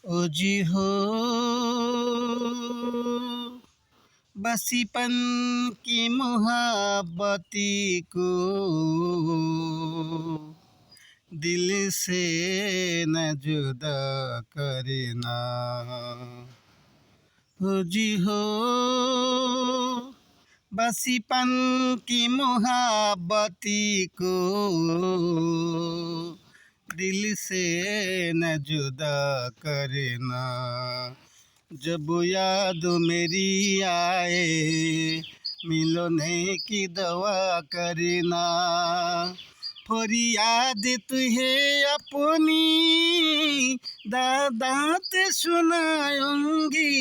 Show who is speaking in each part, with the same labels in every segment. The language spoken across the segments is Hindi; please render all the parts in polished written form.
Speaker 1: ओ जी हो बसीपन की मोहब्बती को दिल से न जुदा करना। हो जी हो बसीपन की मोहब्बती को दिल से न जुदा करना। जब याद मेरी आए मिलने की दवा करना। फरियाद तुझे अपनी दादात सुनाऊंगी।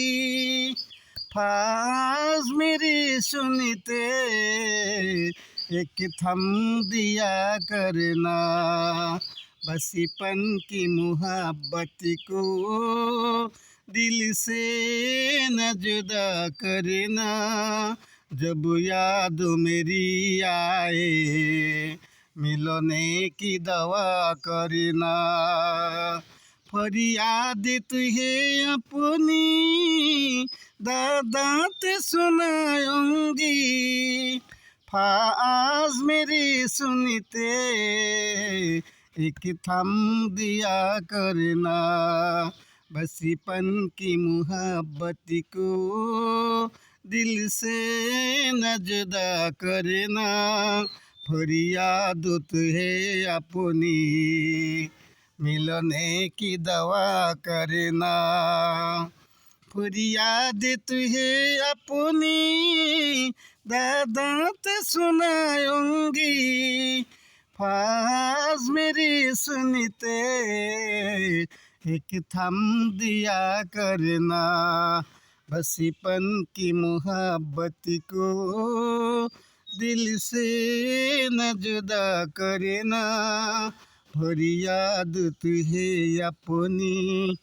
Speaker 1: फाज मेरी सुनते एक थम दिया करना। बसीपन की मोहब्बत को दिल से न जुदा करना। जब याद मेरी आए मिलने की दवा करना। फरियाद तुझे अपनी दादात सुनाऊंगी। फाज मेरी सुनते एक थम दिया करना। बसीपन की मोहब्बत को दिल से न जुदा करना। फरियाद तुझे अपनी मिलने की दवा करना। फरियाद तुझे अपनी दादात सुनाऊंगी। फाज मेरी सुनते एक थम दिया करना। बसीपन की मोहब्बत को दिल से न जुदा करना। फरियाद तुझे अपनी